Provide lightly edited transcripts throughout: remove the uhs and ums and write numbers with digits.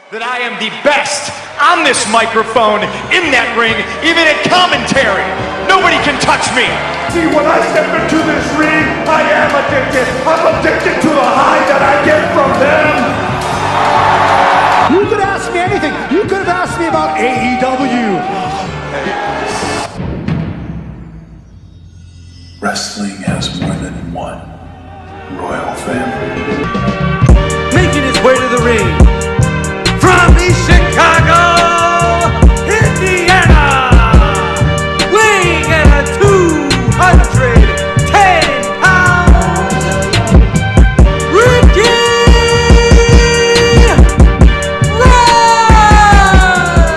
that I am the best on this microphone, in that ring, even in commentary. Nobody can touch me. See, when I step into this ring, I am addicted. I'm addicted to the high that I get from them. You could ask me anything. You could have asked me about AEW. Wrestling has more than one royal family. Making his way to the ring from East Chicago, Indiana, weighing at 210 pounds, Ricky Ryan!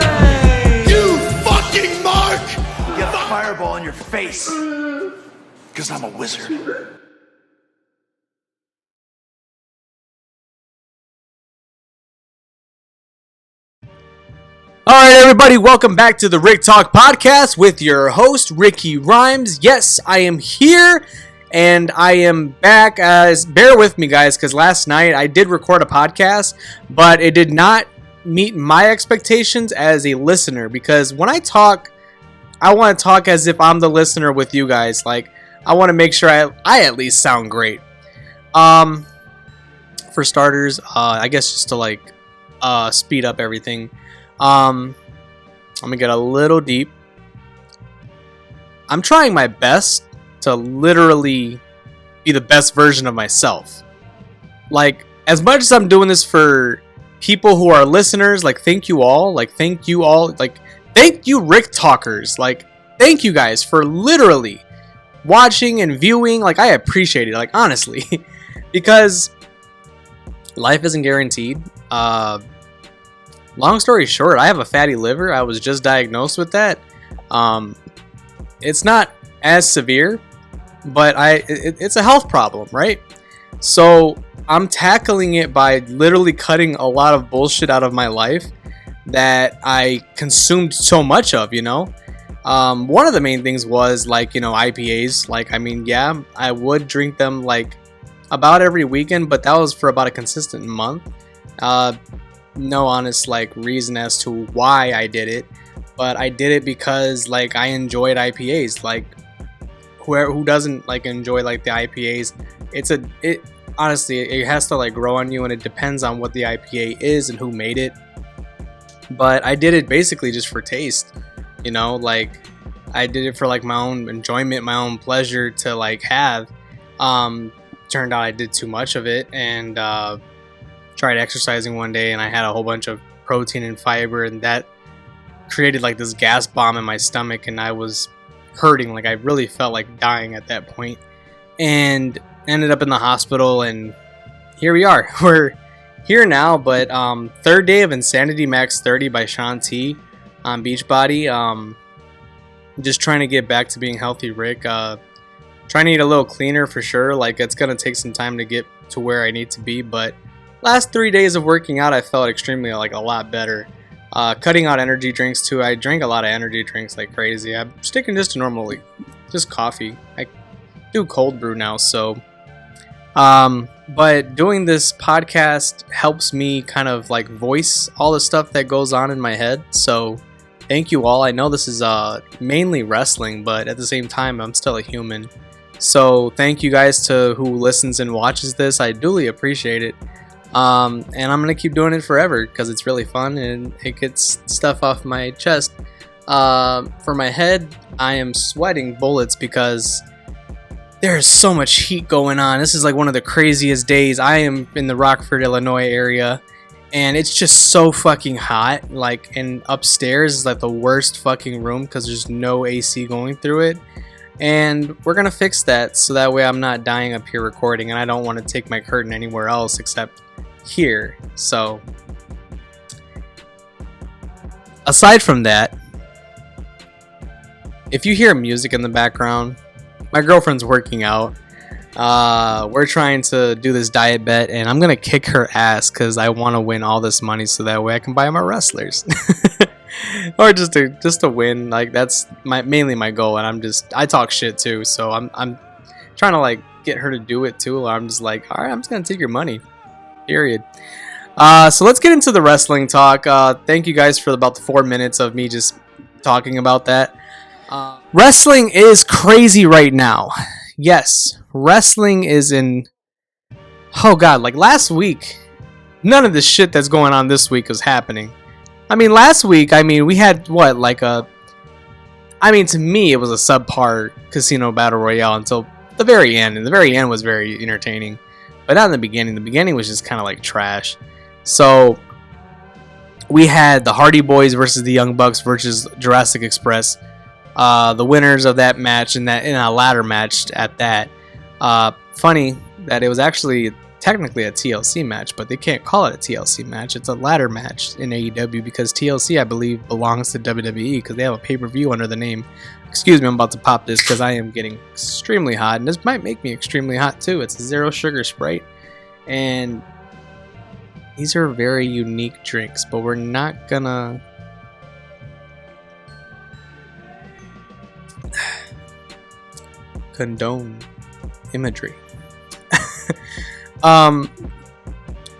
You fucking mark! You get a fireball in your face. Because I'm a wizard. All right, everybody, welcome back to the RicTalk podcast with your host, Ricky Rhymes. Yes, I am here, and I am back. Bear with me, guys, because last night I did record a podcast, but it did not meet my expectations as a listener, because when I talk, I want to talk as if I'm the listener with you guys. Like, I want to make sure I at least sound great. For starters, I guess just to speed up everything. I'm gonna get a little deep. I'm trying my best to literally be the best version of myself. Like, as much as I'm doing this for people who are listeners, like, thank you all. Like, thank you all. Like, thank you, RicTalkers. Like, thank you guys for literally watching and viewing. Like, I appreciate it. Like, honestly, because life isn't guaranteed. Long story short, I have a fatty liver. I was just diagnosed with that. It's not as severe, but it's a health problem, right? So I'm tackling it by literally cutting a lot of bullshit out of my life that I consumed so much of, you know? One of the main things was, like, you know, IPAs. Like, I mean, yeah, I would drink them like about every weekend, but that was for about a consistent month. No honest reason as to why I did it, but I did it because like I enjoyed IPAs. Like, who doesn't enjoy the IPAs? It honestly, it has to grow on you, and it depends on what the IPA is and who made it. But I did it basically just for taste, you know. Like, I did it for my own enjoyment, my own pleasure to have. Turned out I did too much of it, and tried exercising one day, and I had a whole bunch of protein and fiber, and that created this gas bomb in my stomach, and I was hurting. I really felt like dying at that point, and ended up in the hospital, and here we are. We're here now, but third day of Insanity Max 30 by Sean T on Beachbody. Just trying to get back to being healthy, Rick. Trying to eat a little cleaner for sure. It's gonna take some time to get to where I need to be, but last 3 days of working out, I felt extremely a lot better. Cutting out energy drinks too. I drank a lot of energy drinks like crazy. I'm sticking just to normally just coffee. I do cold brew now, so but doing this podcast helps me kind of voice all the stuff that goes on in my head. So thank you all. I know this is mainly wrestling, but at the same time, I'm still a human. So thank you guys to who listens and watches this. I duly appreciate it. And I'm gonna keep doing it forever because it's really fun and it gets stuff off my chest. For my head, I am sweating bullets because there's so much heat going on. This is one of the craziest days. I am in the Rockford, Illinois area, and it's just so fucking hot. And upstairs is the worst fucking room because there's no AC going through it. And we're gonna fix that so that way I'm not dying up here recording, and I don't want to take my curtain anywhere else except here. So aside from that, if you hear music in the background, my girlfriend's working out. We're trying to do this diet bet, and I'm gonna kick her ass because I want to win all this money so that way I can buy my wrestlers. Or just to win. That's mainly my goal, and I talk shit too, so I'm trying to get her to do it too. I'm just all right, I'm just gonna take your money, period. So let's get into the wrestling talk. Thank you guys for about the 4 minutes of me just talking about that. Wrestling is crazy right now. Yes, wrestling is in... Oh god, like last week, none of the shit that's going on this week was happening. I mean, last week, we had what, like a... to me, it was a subpar casino battle royale until the very end, and the very end was very entertaining. But not in the beginning. The beginning was just kind of like trash. So we had the Hardy Boys versus the Young Bucks versus Jurassic Express. The winners of that match in a ladder match at that. Funny that it was actually technically a TLC match, but they can't call it a TLC match. It's a ladder match in AEW because TLC, I believe, belongs to WWE because they have a pay-per-view under the name. Excuse me, I'm about to pop this because I am getting extremely hot, and this might make me extremely hot too. It's a zero sugar Sprite, and these are very unique drinks, but we're not gonna condone imagery.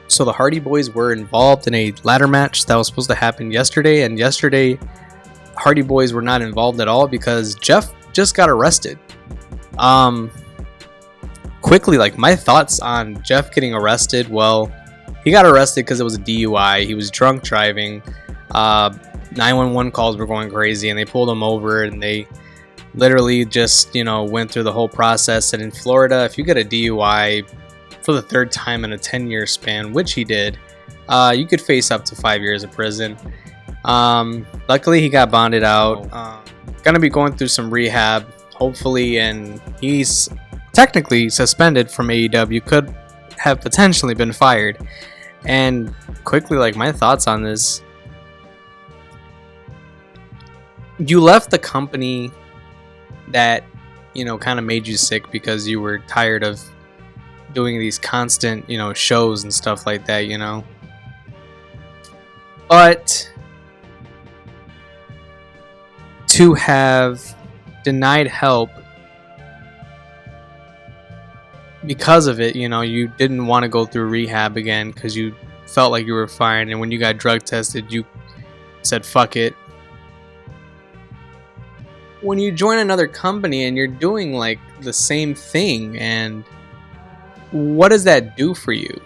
So the Hardy Boys were involved in a ladder match that was supposed to happen yesterday, and yesterday Hardy Boys were not involved at all because Jeff just got arrested. Quickly, like my thoughts on Jeff getting arrested. Well, he got arrested because it was a DUI. He was drunk driving. 911 calls were going crazy, and they pulled him over, and they literally just, went through the whole process. And in Florida, if you get a DUI for the third time in a 10-year span, which he did, you could face up to 5 years of prison. Luckily, he got bonded out. Gonna be going through some rehab, hopefully, and he's technically suspended from AEW. Could have potentially been fired. And quickly, like my thoughts on this: you left the company that kind of made you sick because you were tired of doing these constant shows and stuff like that, but to have denied help because of it, you didn't want to go through rehab again because you felt like you were fine, and when you got drug tested you said fuck it. When you join another company and you're doing like the same thing, and what does that do for you?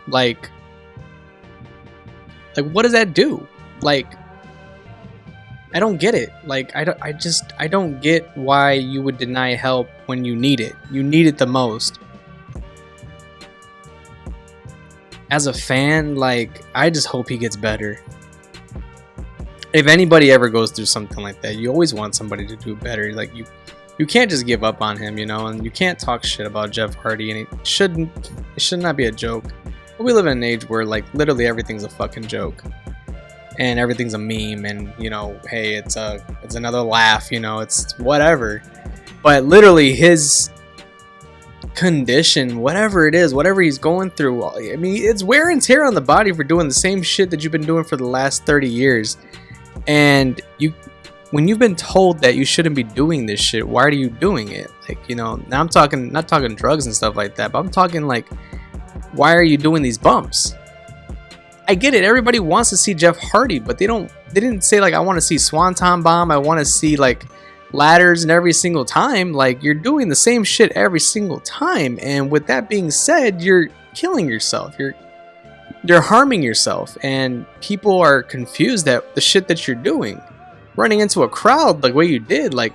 Like what does that do? Like, I don't get it. Like, I don't get why you would deny help when you need it. You need it the most. As a fan, like, I just hope he gets better. If anybody ever goes through something like that, you always want somebody to do better. Like, you can't just give up on him, and you can't talk shit about Jeff Hardy, and it should not be a joke. But we live in an age where, like, literally everything's a fucking joke. And everything's a meme, and hey, it's another laugh, it's whatever. But literally his condition, whatever it is, whatever he's going through, it's wear and tear on the body for doing the same shit that you've been doing for the last 30 years. And when you've been told that you shouldn't be doing this shit, why are you doing it? Like, now I'm talking, not talking drugs and stuff like that, but I'm talking like, why are you doing these bumps? I get it. Everybody wants to see Jeff Hardy, but they didn't say like, I want to see Swanton Bomb. I want to see like ladders and every single time. Like, you're doing the same shit every single time. And with that being said, you're killing yourself. You're harming yourself, and people are confused at the shit that you're doing. Running into a crowd like what you did, like,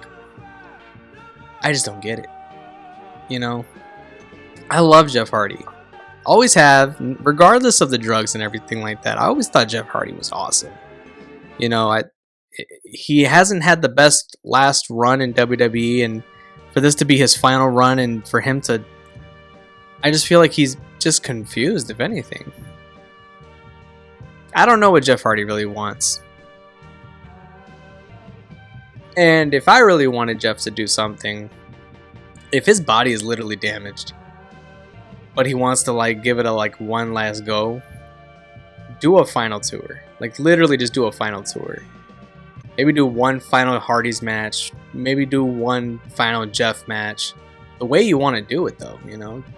I just don't get it. I love Jeff Hardy. Always have, regardless of the drugs and everything like that. I always thought Jeff Hardy was awesome. He hasn't had the best last run in WWE, and for this to be his final run, and for him to, I just feel like he's just confused, if anything. I don't know what Jeff Hardy really wants. And if I really wanted Jeff to do something, if his body is literally damaged, but he wants to like give it a like one last go, do a final tour. Like, literally just do a final tour. Maybe do one final Hardy's match. Maybe do one final Jeff match. The way you want to do it though,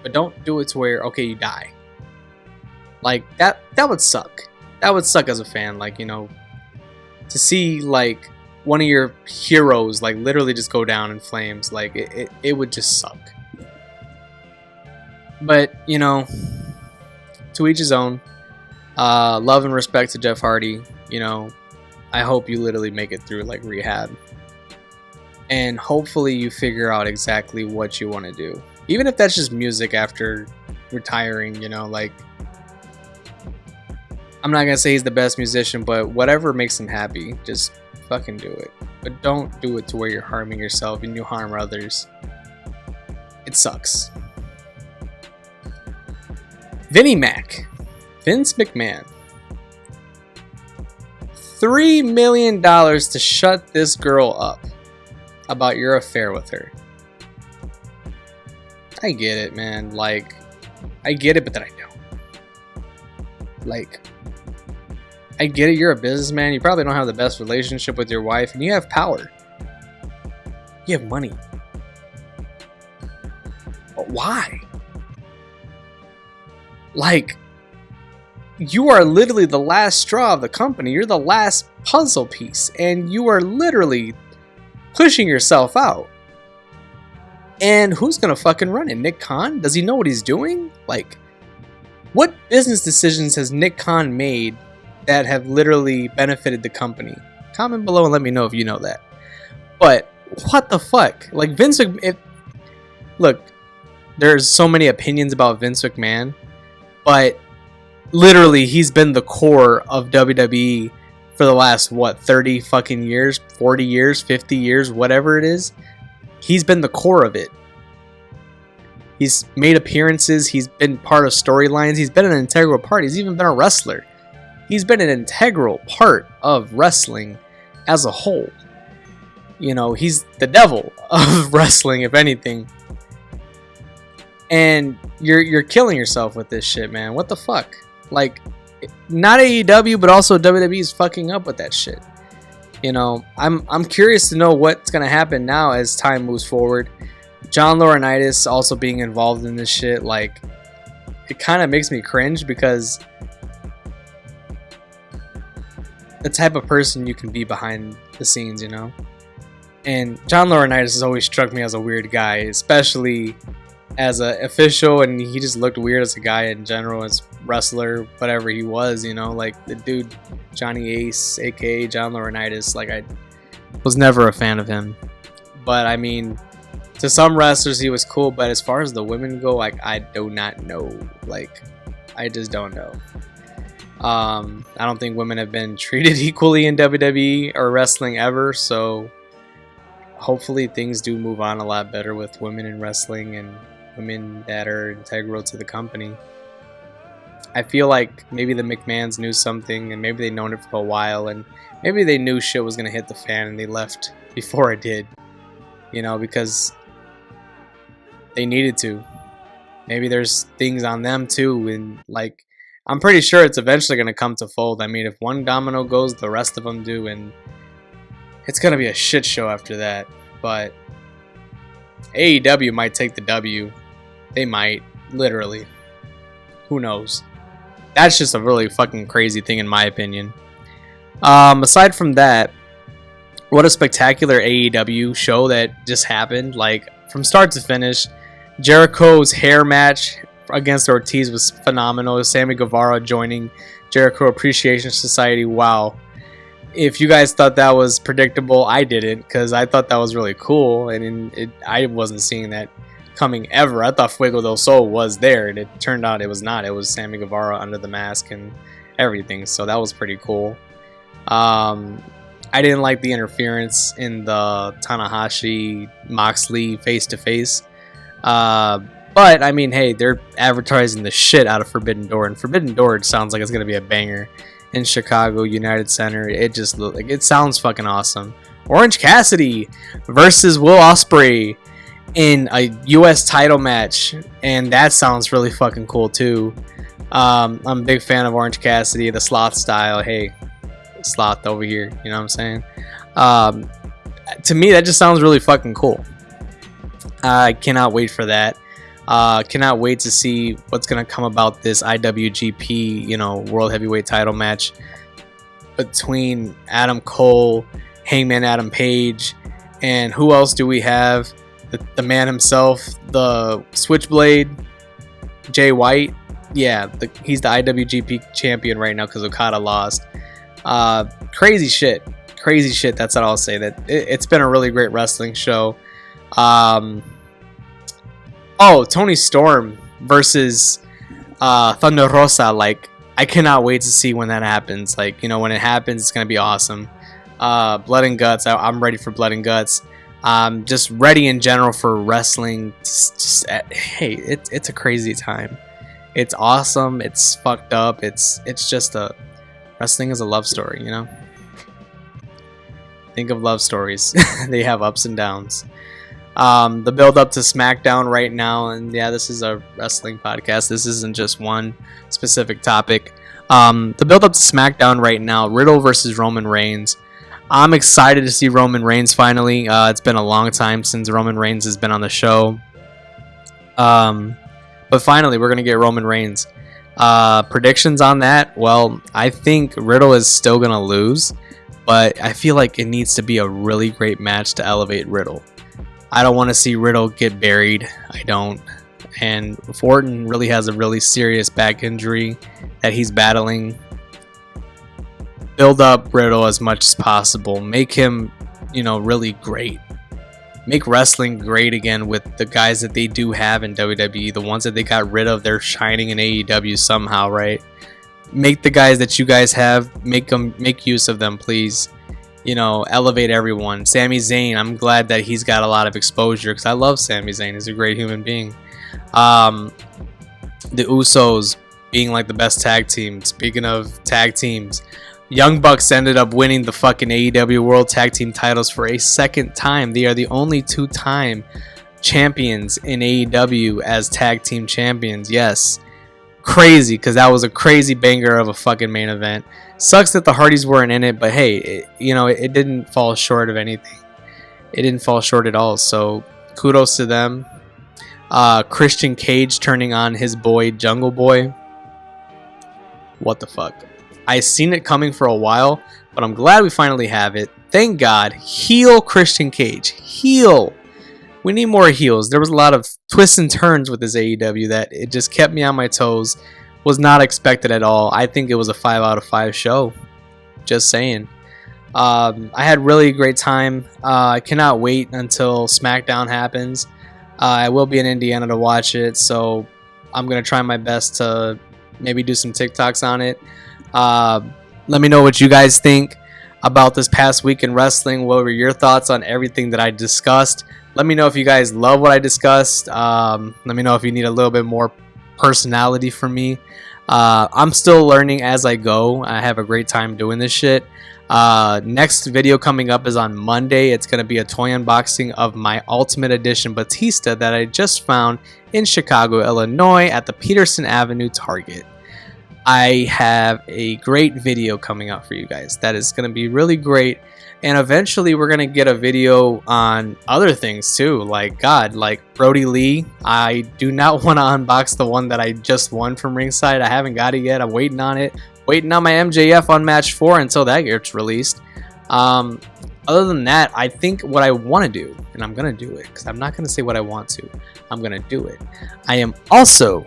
But don't do it to where, okay, you die. Like that would suck. That would suck as a fan, like, you know, to see like one of your heroes like literally just go down in flames. Like it would just suck. But, you know, to each his own. Love and respect to Jeff Hardy. You know, I hope you literally make it through like rehab. And hopefully you figure out exactly what you want to do. Even if that's just music after retiring, you know, like, I'm not gonna say he's the best musician, but whatever makes him happy, just fucking do it. But don't do it to where you're harming yourself and you harm others. It sucks. Vinny Mac, Vince McMahon, $3 million to shut this girl up about your affair with her. I get it, man. Like, I get it, but then I don't. Like, I get it, you're a businessman. You probably don't have the best relationship with your wife, and you have power. You have money. But why? Like, you are literally the last straw of the company. You're the last puzzle piece, and you are literally pushing yourself out. And who's gonna fucking run it? Nick Khan? Does he know what he's doing? Like, what business decisions has Nick Khan made that have literally benefited the company? Comment below and let me know if you know that. But what the fuck? Like, Vince McMahon, look, there's so many opinions about Vince McMahon, but literally he's been the core of WWE for the last, what, 30 fucking years, 40 years, 50 years, whatever it is. He's been the core of it. He's made appearances. He's been part of storylines. He's been an integral part. He's even been a wrestler. He's been an integral part of wrestling as a whole. You know, he's the devil of wrestling, if anything. And you're killing yourself with this shit, man. What the fuck? Like, not AEW, but also WWE is fucking up with that shit. You know, I'm curious to know what's gonna happen now as time moves forward. John Laurinaitis also being involved in this shit, like, it kind of makes me cringe because the type of person you can be behind the scenes, you know. And John Laurinaitis has always struck me as a weird guy, especially as an official, and he just looked weird as a guy in general, as wrestler, whatever he was, you know. Like, the dude Johnny Ace, aka John Laurinaitis, like, I was never a fan of him. But I mean, to some wrestlers he was cool, but as far as the women go, like, I do not know. Like, I just don't know. I don't think women have been treated equally in WWE or wrestling ever, so hopefully things do move on a lot better with women in wrestling and women that are integral to the company. I feel like maybe the McMahons knew something, and maybe they'd known it for a while, and maybe they knew shit was gonna hit the fan and they left before it did, you know, because they needed to. Maybe there's things on them too, and like, I'm pretty sure it's eventually gonna come to fold. I mean, if one domino goes, the rest of them do, and it's gonna be a shit show after that. But AEW might take the W. They might, literally. Who knows? That's just a really fucking crazy thing in my opinion. Aside from that, what a spectacular AEW show that just happened. Like, from start to finish, Jericho's hair match against Ortiz was phenomenal. Sammy Guevara joining Jericho Appreciation Society. Wow. If you guys thought that was predictable, I didn't, because I thought that was really cool, and I wasn't seeing that coming ever. I thought Fuego del Sol was there, and it turned out it was not. It was Sammy Guevara under the mask and everything, so that was pretty cool. I didn't like the interference in the Tanahashi Moxley face-to-face, but I mean, hey, they're advertising the shit out of Forbidden Door, and Forbidden Door sounds like it's gonna be a banger in Chicago United Center. It just look like it sounds fucking awesome. Orange Cassidy versus Will Ospreay in a US title match, and that sounds really fucking cool too. I'm a big fan of Orange Cassidy, the sloth style. Hey, sloth over here, you know what I'm saying? To me, that just sounds really fucking cool. I cannot wait for that. Cannot wait to see what's gonna come about this IWGP, you know, World Heavyweight Title match between Adam Cole, Hangman Adam Page, and who else do we have? The man himself, the Switchblade, Jay White. Yeah, he's the IWGP champion right now because Okada lost. Crazy shit. That's all I'll say. That it's been a really great wrestling show. Oh, Tony Storm versus Thunder Rosa. Like, I cannot wait to see when that happens. Like, you know, when it happens, it's gonna be awesome. Blood and Guts. I'm ready for Blood and Guts. Just ready in general for wrestling. Hey, it's a crazy time. It's awesome. It's fucked up. It's just wrestling is a love story, you know. Think of love stories. They have ups and downs. The build up to Smackdown right now, and yeah, this is a wrestling podcast. This isn't just one specific topic. The build up to Smackdown right now, Riddle versus Roman Reigns. I'm excited to see Roman Reigns finally. It's been a long time since Roman Reigns has been on the show. But finally, we're going to get Roman Reigns. Predictions on that? Well, I think Riddle is still going to lose, but I feel like it needs to be a really great match to elevate Riddle. I don't want to see Riddle get buried. I don't. And Orton really has a really serious back injury that he's battling. Build up Riddle as much as possible. Make him, you know, really great. Make wrestling great again with the guys that they do have in WWE. The ones that they got rid of, they're shining in AEW somehow, right? Make the guys that you guys have, make use of them, please. You know, elevate everyone. Sami Zayn, I'm glad that he's got a lot of exposure because I love Sami Zayn. He's a great human being. The Usos being like the best tag team. Speaking of tag teams, Young Bucks ended up winning the fucking AEW World Tag Team titles for a second time. They are the only two-time champions in AEW as tag team champions. Yes. Crazy, because that was a crazy banger of a fucking main event. Sucks that the Hardys weren't in it, but hey, it didn't fall short of anything. It didn't fall short at all, so kudos to them. Christian Cage turning on his boy, Jungle Boy. What the fuck? I seen it coming for a while, but I'm glad we finally have it. Thank God. Heel Christian Cage. Heel. We need more heels. There was a lot of twists and turns with this AEW that it just kept me on my toes. Was not expected at all. I think it was a 5 out of 5 show. Just saying. I had really great time. I cannot wait until Smackdown happens. I will be in Indiana to watch it, so I'm going to try my best to maybe do some TikToks on it. Let me know what you guys think about this past week in wrestling. What were your thoughts on everything that I discussed? Let me know if you guys love what I discussed. Let me know if you need a little bit more personality from me. I'm still learning as I go. I have a great time doing this shit. Next video coming up is on Monday. It's going to be a toy unboxing of my Ultimate Edition Batista that I just found in Chicago, Illinois at the Peterson Avenue Target. I have a great video coming out for you guys that is going to be really great, and eventually we're going to get a video on other things too, like Brody Lee. I do not want to unbox the one that I just won from Ringside. I haven't got it yet. I'm waiting on it, waiting on my MJF on match 4 until that gets released. Other than that, I think what I want to do, and I'm going to do it because I'm not going to say what I want to, I'm going to do it. I am also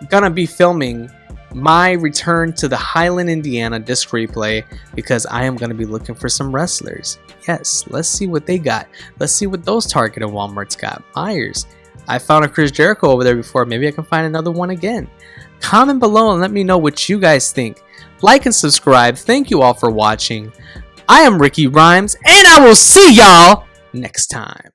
going to be filming my return to the Highland, Indiana disc replay because I am going to be looking for some wrestlers. Yes, let's see what they got. Let's see what those Target and Walmarts got. Myers. I found a Chris Jericho over there before. Maybe I can find another one again. Comment below and let me know what you guys think. Like and subscribe. Thank you all for watching. I am Ricky Rhymes, and I will see y'all next time.